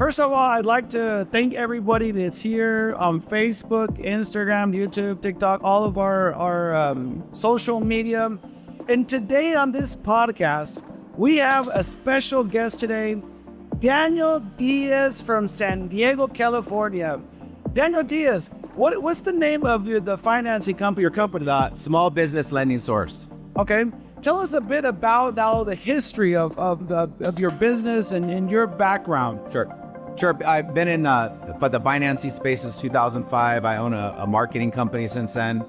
First of all, I'd like to thank everybody that's here on Facebook, Instagram, YouTube, TikTok, all of our social media. And today on this podcast, we have a special guest today, Daniel Diaz from San Diego, California. Daniel Diaz, what's the name of the financing company, your company? Small Business Lending Source. Okay. Tell us a bit about now the history of your business and your background. Sure. I've been in the financing space since 2005. I own a marketing company since then.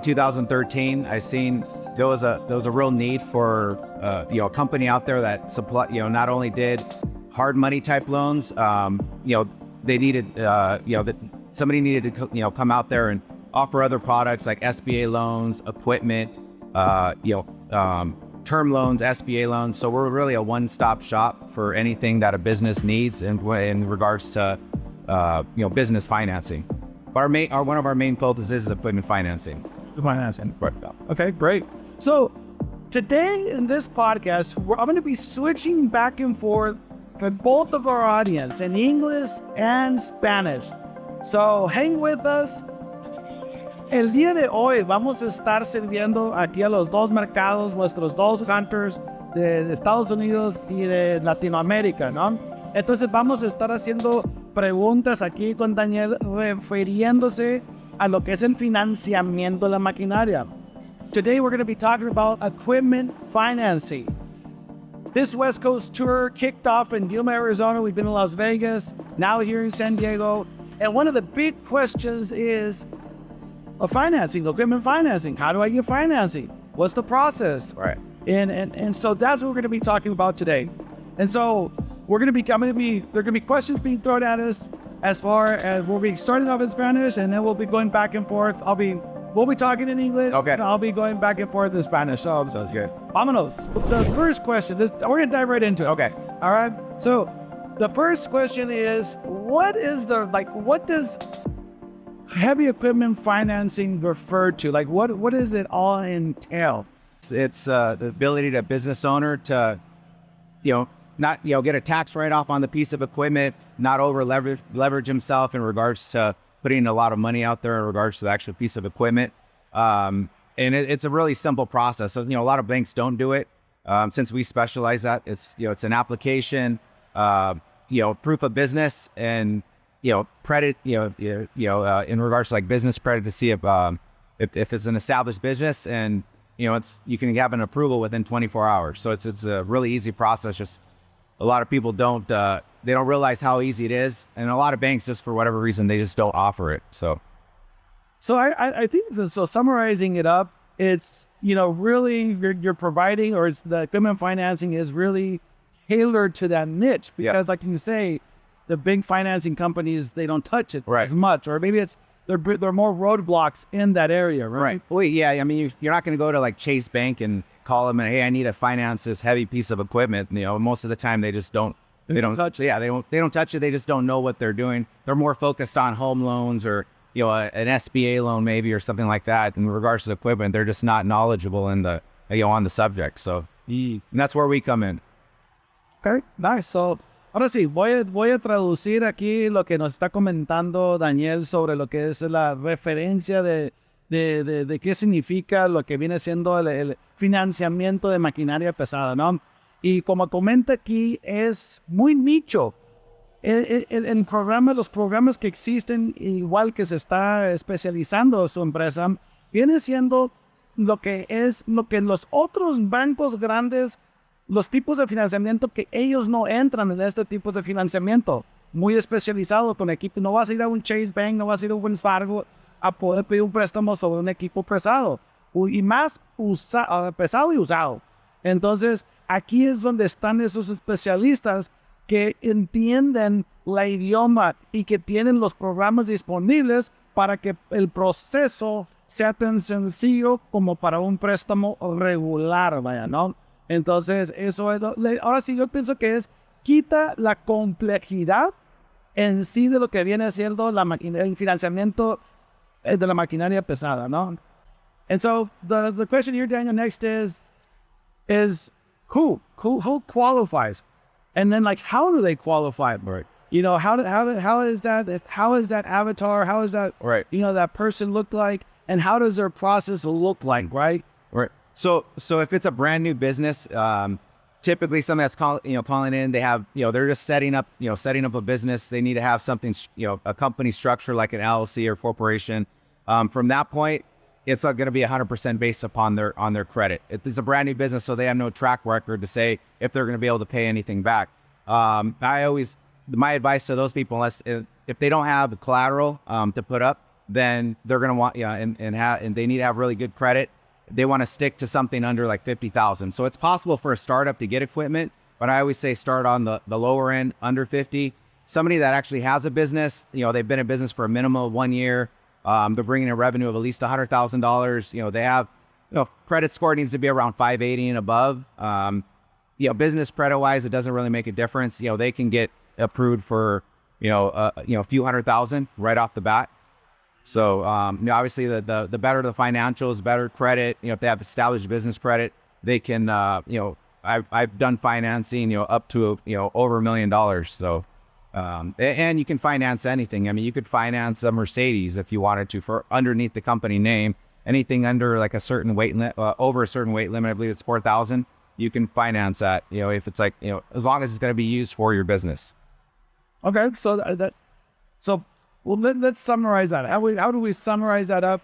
2013, I seen there was a real need for a company out there that supply not only did hard money type loans. They needed that somebody needed to come out there and offer other products like SBA loans, equipment, term loans, SBA loans. So we're really a one-stop shop for anything that a business needs in regards to business financing. But one of our main focuses is equipment financing. Financing. Right. Okay, great. So today in this podcast, I'm going to be switching back and forth for both of our audience in English and Spanish. So hang with us. El día de hoy vamos a estar sirviendo aquí a los dos mercados, nuestros dos hunters de Estados Unidos y de Latinoamérica, ¿no? Entonces vamos a estar haciendo preguntas aquí con Daniel refiriéndose a lo que es el financiamiento de la maquinaria. Today we're going to be talking about equipment financing. This West Coast tour kicked off in Yuma, Arizona. We've been in Las Vegas, now here in San Diego. And one of the big questions is financing, equipment financing. How do I get financing? What's the process? Right. And so that's what we're going to be talking about today. And so there are going to be questions being thrown at us as far as we'll be starting off in Spanish, and then we'll be going back and forth. We'll be talking in English. Okay. And I'll be going back and forth in Spanish. So sounds good. Vámonos. The first question, we're going to dive right into it. Okay. All right. So the first question is, what does heavy equipment financing refer to? Like, what does it all entail? It's the ability to a business owner to, not get a tax write-off on the piece of equipment, not over leverage himself in regards to putting a lot of money out there in regards to the actual piece of equipment. And it's a really simple process. So, a lot of banks don't do it. Since we specialize that, it's an application, proof of business, and credit, in regards to like business credit to see if it's an established business, and you can have an approval within 24 hours. So it's a really easy process. Just a lot of people don't realize how easy it is, and a lot of banks, just for whatever reason, they just don't offer it. So I think summarizing it up, it's really you're providing, or it's the equipment financing is really tailored to that niche, because like you say, the big financing companies, they don't touch it as much, or maybe there are more roadblocks in that area, right? Well, yeah. I mean, you're not going to go to like Chase Bank and call them and, hey, I need to finance this heavy piece of equipment. Most of the time they just don't. They don't touch it. Yeah, they don't touch it. They just don't know what they're doing. They're more focused on home loans or an SBA loan maybe, or something like that. In regards to equipment, they're just not knowledgeable in the on the subject. So and that's where we come in. Okay, nice. So ahora sí, voy a traducir aquí lo que nos está comentando Daniel sobre lo que es la referencia de qué significa lo que viene siendo el financiamiento de maquinaria pesada, ¿no? Y como comenta aquí, es muy nicho. Los programas que existen, igual que se está especializando su empresa, viene siendo lo que los otros bancos grandes, los tipos de financiamiento que ellos no entran en este tipo de financiamiento, muy especializado con equipo. No vas a ir a un Chase Bank, no vas a ir a un Wells Fargo a poder pedir un préstamo sobre un equipo pesado, y más pesado y usado. Entonces, aquí es donde están esos especialistas que entienden la idioma y que tienen los programas disponibles para que el proceso sea tan sencillo como para un préstamo regular, vaya, ¿no? Entonces, eso es, ahora sí yo pienso que quita la complejidad en sí de lo que viene siendo el financiamiento de la maquinaria pesada, ¿no? And so, the question here, Daniel, next is who qualifies? And then, like, how do they qualify for it? You know, how is that avatar? How is that, Right. you know, that person look like? And how does their process look like, right? Right. So if it's a brand new business, typically somebody that's calling in, they have, they're just setting up a business. They need to have something, a company structure like an LLC or corporation. From that point, it's going to be 100% based upon their credit. It's a brand new business, so they have no track record to say if they're going to be able to pay anything back. My advice to those people, if they don't have the collateral to put up, then they're going to want, and they need to have really good credit. They want to stick to something under like 50,000. So it's possible for a startup to get equipment, but I always say start on the lower end, under 50. Somebody that actually has a business, they've been in business for a minimum of 1 year. They're bringing in revenue of at least $100,000. They have, credit score needs to be around 580 and above. Business credit wise, it doesn't really make a difference. They can get approved for, a few $100,000 right off the bat. So, obviously the better the financials, better credit, if they have established business credit, they can, I've done financing, up to, over $1 million. So, and you can finance anything. I mean, you could finance a Mercedes if you wanted to for underneath the company name, anything under like a certain weight, over a certain weight limit, I believe it's 4,000, you can finance that, if it's like, as long as it's going to be used for your business. Okay. Well, let's summarize that. How do we summarize that up?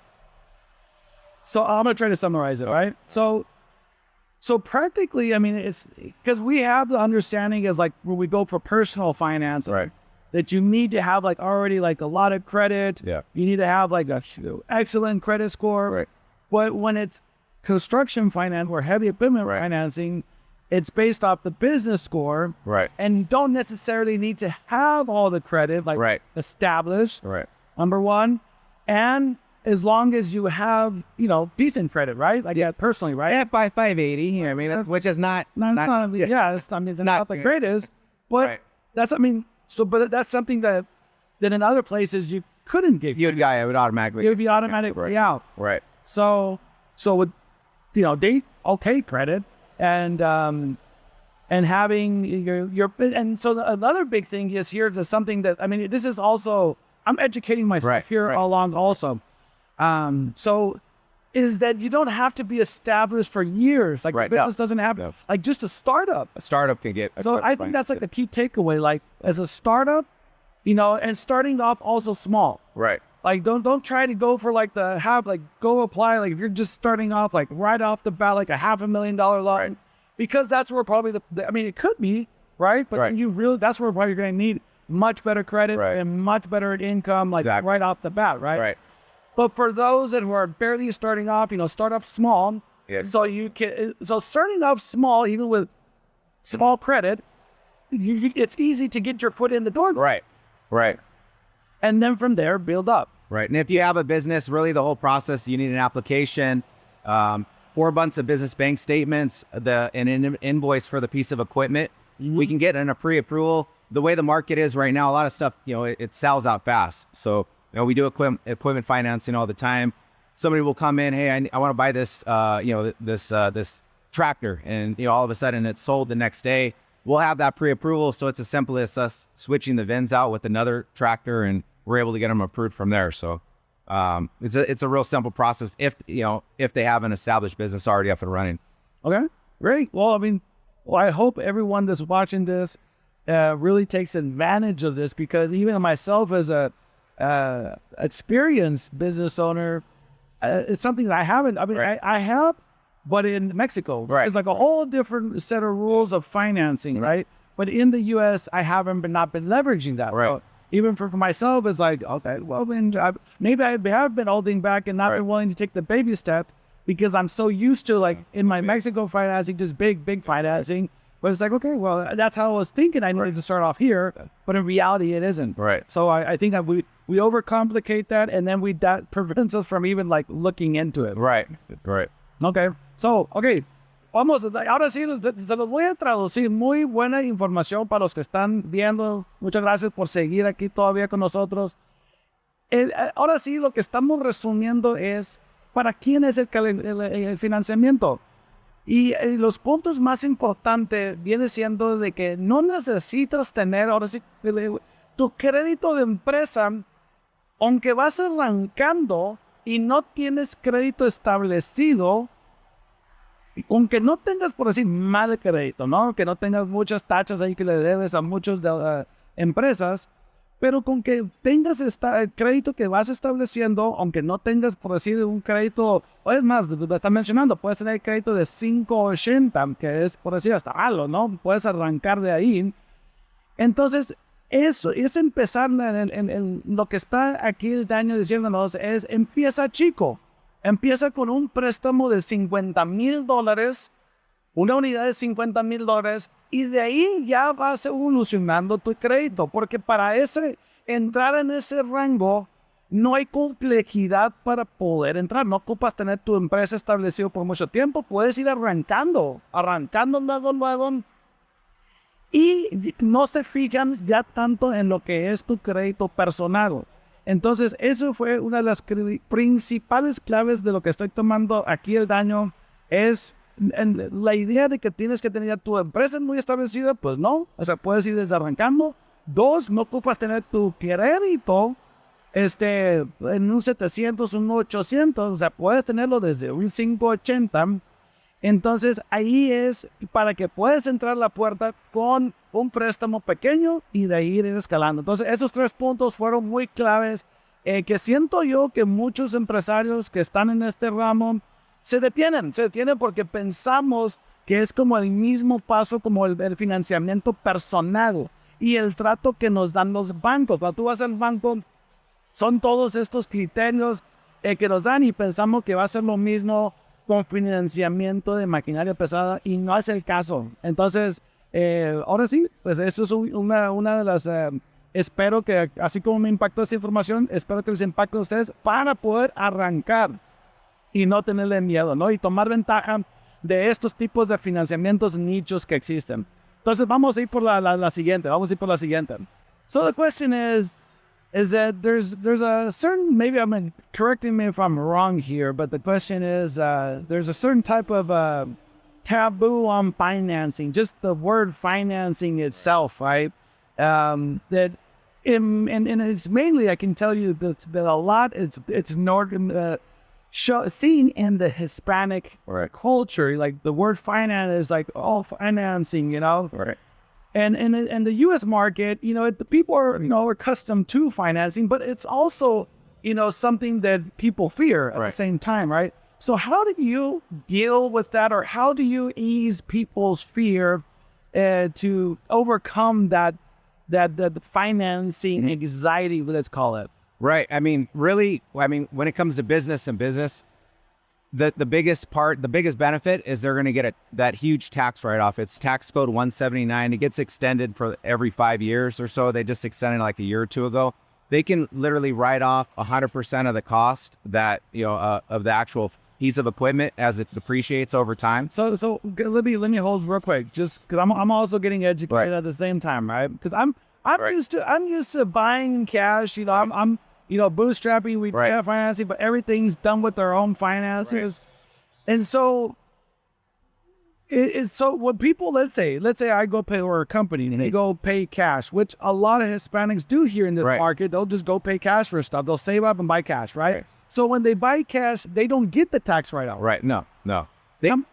So I'm going to try to summarize it, right? So practically, I mean, it's because we have the understanding is like when we go for personal finance, right, that you need to have like already like a lot of credit. Yeah. You need to have like a excellent credit score. Right. But when it's construction finance or heavy equipment financing, it's based off the business score. Right. And you don't necessarily need to have all the credit like established. Right. Number one. And as long as you have, decent credit, right? Like personally, right? Yeah, by 580. I mean, which is not not the greatest, but that's that's something that in other places you couldn't give. It would automatically. It would be automatically out. Right. So with, okay credit and having your and so another big thing is here to something that, I mean, this is also, I'm educating myself along also. So is that you don't have to be established for years. Like business doesn't have like just a startup. A startup can get. So I think that's like the key takeaway. Like as a startup, and starting off also small. Right. Like don't try to go for like go apply. Like if you're just starting off like right off the bat, like a $500,000 loan, because that's where probably I mean, it could be right, but that's where probably you're going to need much better credit and much better income, like right off the bat, right? Right. But for those that who are barely starting off, start up small. Yes. So starting off small, even with small credit, it's easy to get your foot in the door. Right. Right. And then from there, build up. Right. And if you have a business, really the whole process, you need an application, 4 months of business bank statements, an invoice for the piece of equipment. Mm-hmm. We can get in a pre-approval. The way the market is right now, a lot of stuff, it sells out fast. So, we do equipment financing all the time. Somebody will come in, hey, I want to buy this, this tractor, and all of a sudden it's sold the next day. We'll have that pre-approval, so it's as simple as us switching the VINs out with another tractor, and we're able to get them approved from there. So it's a real simple process if they have an established business already up and running. Okay, great. Well, I mean, I hope everyone that's watching this really takes advantage of this, because even myself as a experienced business owner, it's something that I haven't. I mean, I have, but in Mexico, it's like a whole different set of rules of financing, right? But in the U.S., I haven't not been leveraging that. Right. So even for myself, it's like, okay, well, maybe I have been holding back and not been willing to take the baby step, because I'm so used to, like, in my Mexico financing, just big financing. But it's like, okay, well, that's how I was thinking. I needed to start off here, but in reality, it isn't. Right. So I think that we overcomplicate that, and then that prevents us from even like looking into it. Right. Right. Okay. So, okay. Vamos, ahora sí, se los voy a traducir. Muy buena información para los que están viendo. Muchas gracias por seguir aquí todavía con nosotros. Ahora sí, lo que estamos resumiendo es para quién es el financiamiento. Y los puntos más importantes viene siendo de que no necesitas tener, ahora sí, tu crédito de empresa, aunque vas arrancando y no tienes crédito establecido, aunque no tengas, por decir, mal crédito, ¿no? Que no tengas muchas tachas ahí que le debes a muchas empresas, pero con que tengas el crédito que vas estableciendo, aunque no tengas, por decir, un crédito, o es más, lo están mencionando, puedes tener crédito de 580, que es, por decir, hasta algo, ¿no? Puedes arrancar de ahí. Entonces, eso es empezar en lo que está aquí el Daniel diciéndonos, es empieza chico. Empieza con un préstamo de $50,000, una unidad de $50,000, y de ahí ya vas evolucionando tu crédito, porque para entrar en ese rango no hay complejidad para poder entrar. No ocupas tener tu empresa establecida por mucho tiempo, puedes ir arrancando luego, y no se fijan ya tanto en lo que es tu crédito personal. Entonces, eso fue una de las principales claves de lo que estoy tomando aquí el daño. Es la idea de que tienes que tener ya tu empresa muy establecida. Pues no, o sea, puedes ir desde arrancando. 2, no ocupas tener tu crédito en un 700, un 800. O sea, puedes tenerlo desde un 580. Entonces, ahí es para que puedas entrar a la puerta con un préstamo pequeño y de ahí ir escalando. Entonces, esos 3 puntos fueron muy claves, que siento yo que muchos empresarios que están en este ramo se detienen porque pensamos que es como el mismo paso como el financiamiento personal y el trato que nos dan los bancos. Cuando tú vas al banco, son todos estos criterios que nos dan y pensamos que va a ser lo mismo con financiamiento de maquinaria pesada, y no es el caso. Entonces, ahora sí, pues eso es una de las... espero que, así como me impactó esta información, espero que les impacte a ustedes para poder arrancar y no tenerle miedo, ¿no? Y tomar ventaja de estos tipos de financiamientos nichos que existen. Entonces, vamos a ir por la siguiente. So the question is that there's a certain, maybe I'm correcting me if I'm wrong here, but the question is, there's a certain type of taboo on financing, just the word financing itself, right? That and it's mainly, I can tell you that a lot, it's seen in the Hispanic culture, like the word finance is like, oh, financing, you know? Right. And in the U.S. market, the people are, accustomed to financing, but it's also, something that people fear at the same time, right? So how do you deal with that, or how do you ease people's fear to overcome that financing anxiety, let's call it? Right. I mean, really, when it comes to business, the biggest benefit is they're going to get that huge tax write-off. It's tax code 179. It gets extended for every 5 years or so. They just extended like a year or two ago. They can literally write off 100% of the cost that, of the actual piece of equipment as it depreciates over time. So let me hold real quick, just because I'm also getting educated at the same time, right? Because I'm used to buying cash. I'm bootstrapping. We have financing, but everything's done with their own finances, and so it's so when people, let's say I go pay, or a company and they go pay cash, which a lot of Hispanics do here in this market. They'll just go pay cash for stuff. They'll save up and buy cash, right? So when they buy cash, they don't get the tax write-off. Right. No.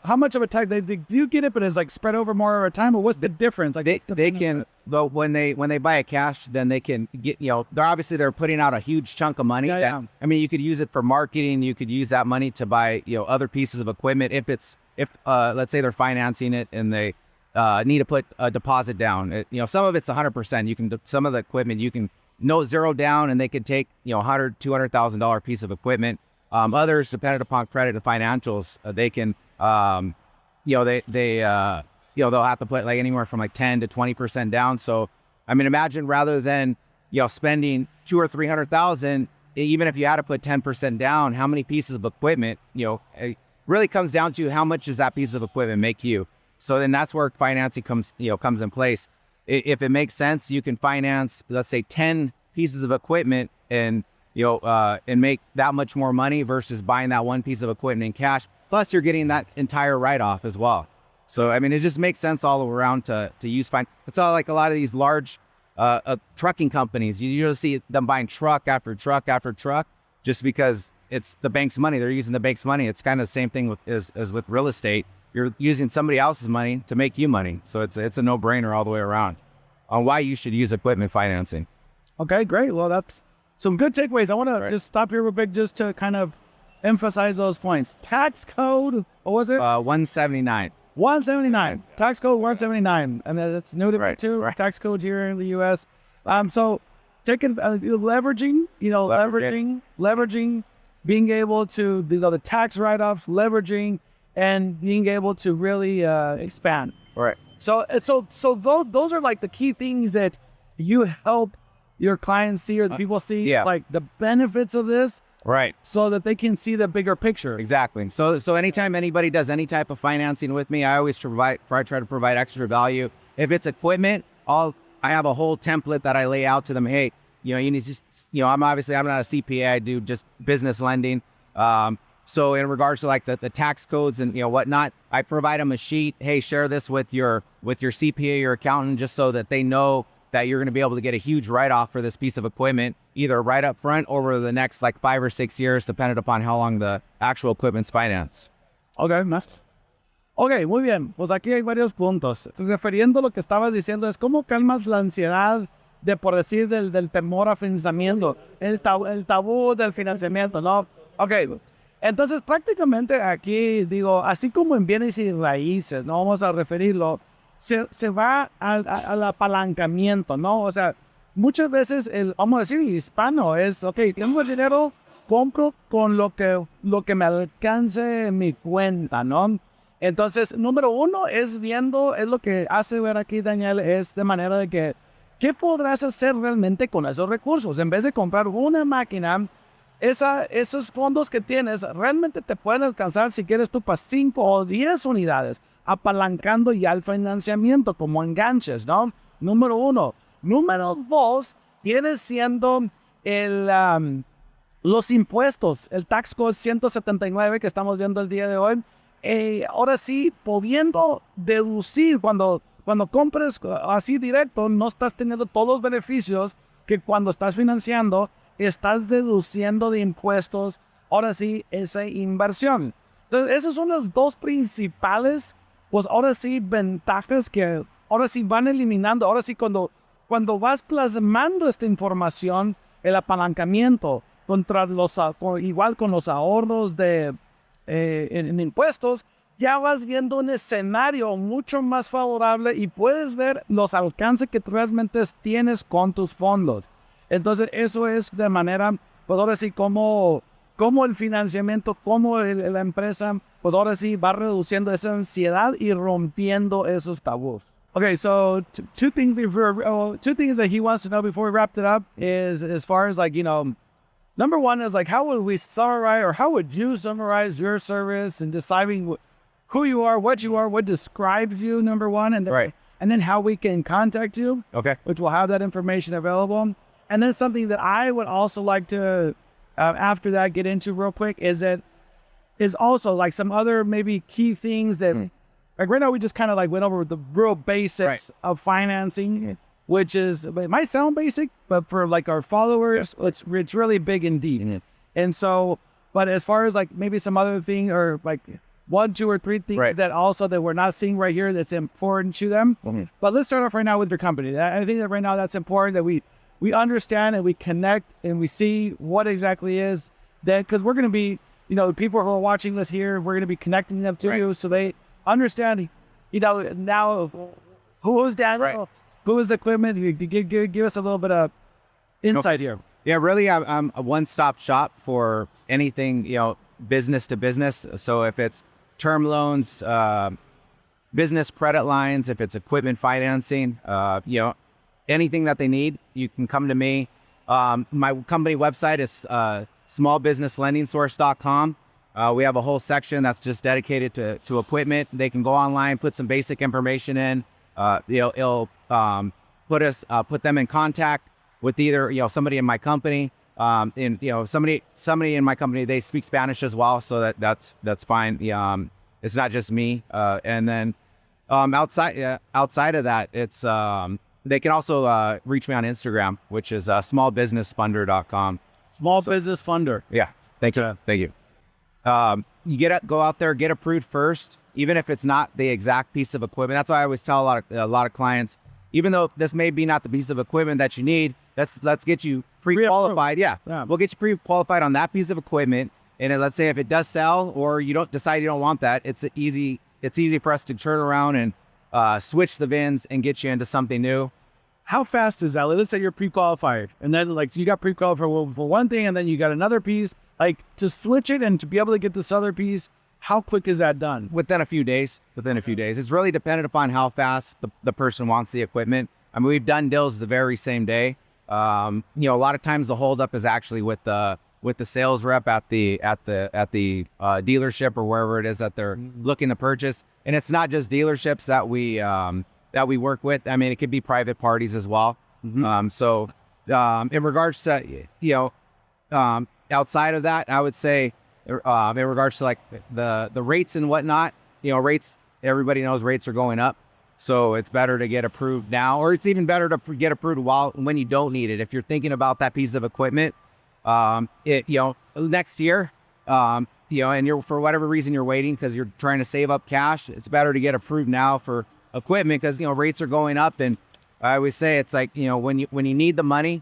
How much of a tax? Do you get it, but it's like spread over more of a time, or what's the difference? Like they can, though, when they buy a cash, then they can get, they're putting out a huge chunk of money. I mean, you could use it for marketing. You could use that money to buy, other pieces of equipment. If let's say they're financing it and they need to put a deposit down. Some of it's 100%. Some of the equipment you can zero down, and they could take, $100,000, $200,000 piece of equipment. Others, dependent upon credit and financials, they can, they'll have to put like anywhere from like 10 to 20% down. So, I mean, imagine rather than, spending $200,000 or $300,000, even if you had to put 10% down, how many pieces of equipment, it really comes down to how much does that piece of equipment make you. So then that's where financing comes in place. If it makes sense, you can finance, let's say 10 pieces of equipment and make that much more money versus buying that one piece of equipment in cash. Plus, you're getting that entire write-off as well. So, I mean, it just makes sense all around to use It's all like a lot of these large Trucking companies, you usually see them buying truck after truck after truck just because it's the bank's money. They're using the bank's money. It's kind of the same thing with as with real estate. You're using somebody else's money to make you money. So it's a no-brainer all the way around on why you should use equipment financing. Okay, great. Well, that's some good takeaways. I want to just stop here real quick just to kind of emphasize those points. Tax code, what was it? 179. 179. Tax code 179. And that's new to me too. Right. Tax code here in the U.S. So taking leveraging, leveraging, being able to, the tax write-offs, leveraging, and being able to really expand. Right. So those are like the key things that you help your clients see or the people see, like the benefits of this. Right. So that they can see the bigger picture. Exactly. So anytime anybody does any type of financing with me, I always try to provide extra value. If it's equipment, I have a whole template that I lay out to them. Hey, you need to just, I'm not a CPA. I do just business lending. So in regards to like the tax codes and, whatnot, I provide them a sheet. Hey, share this with your CPA, your accountant, just so that they know that you're going to be able to get a huge write-off for this piece of equipment, either right up front or over the next like 5 or 6 years, depending upon how long the actual equipment's financed. Okay, nice. Ok, muy bien. Pues aquí hay varios puntos. Refiriendo a lo que estabas diciendo, es cómo calmas la ansiedad de, por decir, del temor a financiamiento, el tabú del financiamiento, ¿no? Ok, entonces prácticamente aquí, digo, así como en bienes y raíces, no vamos a referirlo, se va al apalancamiento, ¿no? O sea, muchas veces, vamos a decir, el hispano es, ok, tengo el dinero, compro con lo que me alcance en mi cuenta, ¿no? Entonces, número uno es lo que hace ver aquí Daniel, es de manera de que, ¿qué podrás hacer realmente con esos recursos? En vez de comprar una máquina, esos fondos que tienes realmente te pueden alcanzar si quieres tú para 5 o 10 unidades, apalancando ya el financiamiento como enganches, ¿no? Número uno. Número dos, viene siendo los impuestos, el tax code 179 que estamos viendo el día de hoy. Ahora sí, pudiendo deducir cuando compres así directo, no estás teniendo todos los beneficios que cuando estás financiando, estás deduciendo de impuestos, ahora sí, esa inversión. Entonces, esas son las dos principales, pues ahora sí, ventajas que ahora sí van eliminando. Ahora sí, cuando vas plasmando esta información, el apalancamiento, igual con los ahorros en impuestos, ya vas viendo un escenario mucho más favorable y puedes ver los alcances que realmente tienes con tus fondos. Entonces, eso es de manera, pues ahora sí, como el financiamiento, como la empresa, pues ahora sí va reduciendo esa ansiedad y rompiendo esos tabús. Okay, so two things that he wants to know before we wrapped it up is, as far as like, number one is like, how would we summarize, or how would you summarize your service and deciding who you are, what describes you, number one, and then how we can contact you, which will have that information available. And then something that I would also like to, after that, get into real quick is also like some other maybe key things that, like right now we just kind of like went over the real basics of financing, which is, it might sound basic, but for like our followers, it's really big indeed. And so, but as far as like maybe some other thing, or like 1, 2, or 3 things that we're not seeing right here that's important to them. But let's start off right now with your company. I think that right now that's important, that we understand and we connect and we see what exactly is that, because we're going to be, the people who are watching this here, we're going to be connecting them to you so they understand, now who is Daniel, who is the equipment. You give us a little bit of insight here. Yeah, really, I'm a one-stop shop for anything, business to business. So if it's term loans, business credit lines, if it's equipment financing, anything that they need, you can come to me. My company website is smallbusinesslendingsource.com. We have a whole section that's just dedicated to equipment. They can go online, put some basic information in. It'll put them in contact with either somebody in my company, and somebody in my company. They speak Spanish as well, so that's fine. It's not just me. And then outside of that, it's they can also reach me on Instagram, which is smallbusinessfunder.com. Small business funder. Yeah. Thank you. Thank you. You go out there, get approved first, even if it's not the exact piece of equipment. That's why I always tell a lot of clients, even though this may be not the piece of equipment that you need, let's get you pre-qualified. Yeah. We'll get you pre-qualified on that piece of equipment. And let's say if it does sell or you don't decide you don't want that, it's easy for us to turn around and switch the VINs and get you into something new. How fast is that? Let's say you're pre-qualified and then like you got pre-qualified for one thing and then you got another piece, like to switch it and to be able to get this other piece, how quick is that done? Within a few days. It's really dependent upon how fast the person wants the equipment. I mean, we've done deals the very same day. A lot of times the holdup is actually with the sales rep at the dealership or wherever it is that they're looking to purchase. And it's not just dealerships that we work with. I mean, it could be private parties as well. So in regards to, outside of that, I would say in regards to like the rates and whatnot, rates, everybody knows rates are going up. So it's better to get approved now, or it's even better to get approved when you don't need it. If you're thinking about that piece of equipment, next year, and you're, for whatever reason you're waiting because you're trying to save up cash, it's better to get approved now for equipment because, rates are going up. And I always say it's like, when you need the money,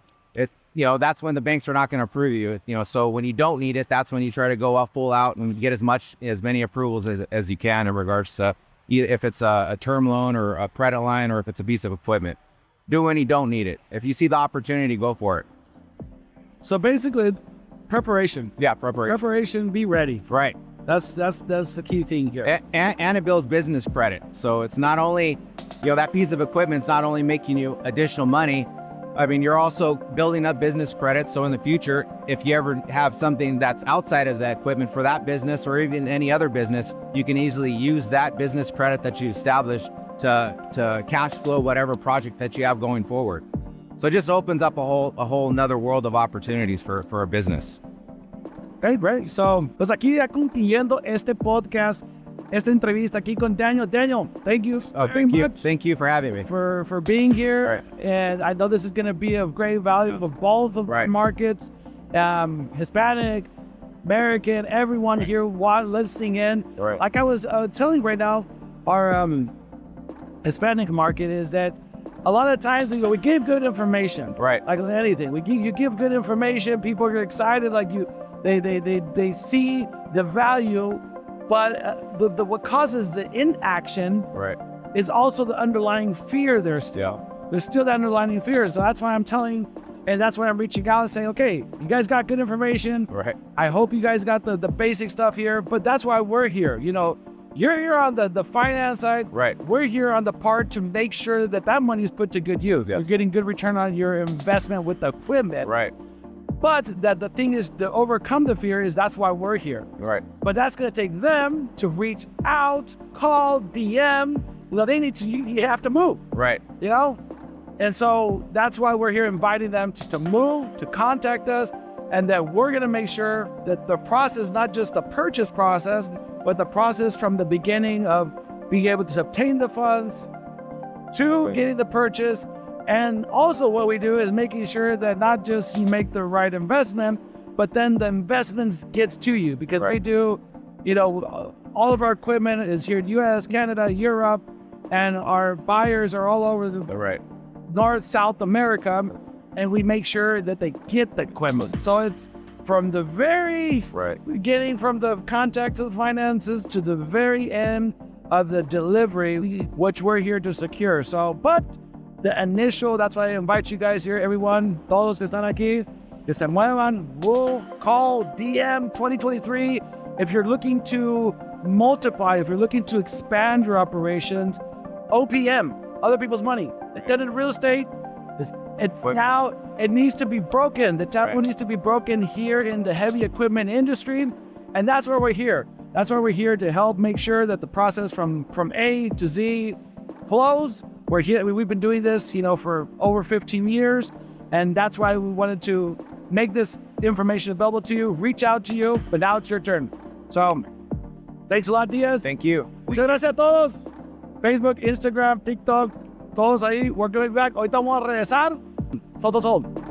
that's when the banks are not going to approve you, so when you don't need it, that's when you try to go up full out and get as many approvals as you can in regards to if it's a term loan or a credit line or if it's a piece of equipment. Do when you don't need it. If you see the opportunity, go for it. So basically, preparation. Yeah, preparation. Preparation, be ready. Right. That's the key thing here. And it builds business credit. So it's not only, that piece of equipment's not only making you additional money, I mean, you're also building up business credit. So in the future, if you ever have something that's outside of that equipment for that business or even any other business, you can easily use that business credit that you established to cash flow whatever project that you have going forward. So it just opens up a whole another world of opportunities for a business. Okay, great. So, pues aquí ya concluyendo este podcast, esta entrevista aquí con Daniel. Daniel, thank you. Thank you. Thank you for having me. For being here. Right. And I know this is going to be of great value for both of the markets, Hispanic, American, everyone here listening in. Right. Like I was telling right now, our Hispanic market is that a lot of times we give good information. Right. Like anything, you give good information. People are excited. Like they see the value. But what causes the inaction is also the underlying fear there still. Yeah. There's still that underlying fear. So that's why I'm telling, and that's why I'm reaching out and saying, okay, you guys got good information. Right. I hope you guys got the basic stuff here, but that's why we're here. You're here on the finance side. Right. We're here on the part to make sure that money is put to good use. Yes. You're getting good return on your investment with the equipment. Right. But that the thing is to overcome the fear is that's why we're here. Right. But that's going to take them to reach out, call, DM. They need to, you have to move. Right. And so that's why we're here inviting them to move, to contact us, and that we're going to make sure that the process, not just the purchase process, but the process from the beginning of being able to obtain the funds to getting the purchase. And also what we do is making sure that not just you make the right investment, but then the investments gets to you because we do, all of our equipment is here in US, Canada, Europe, and our buyers are all over the North, South America, and we make sure that they get the equipment. So it's from the very beginning, from the contact of the finances to the very end of the delivery, which we're here to secure. So, but the initial, that's why I invite you guys here, everyone, todos que están aquí, que se muevan, we'll call DM 2023. If you're looking to multiply, if you're looking to expand your operations, OPM, other people's money. It's done in real estate. Now, it needs to be broken. The taboo needs to be broken here in the heavy equipment industry. And that's where we're here. That's why we're here to help make sure that the process from A to Z flows. We're here. We've been doing this, for over 15 years. And that's why we wanted to make this information available to you, reach out to you, but now it's your turn. So, thanks a lot, Diaz. Thank you. Muchas gracias a todos. Facebook, Instagram, TikTok, Todos ahí, work it back. Ahorita vamos a regresar. Sold.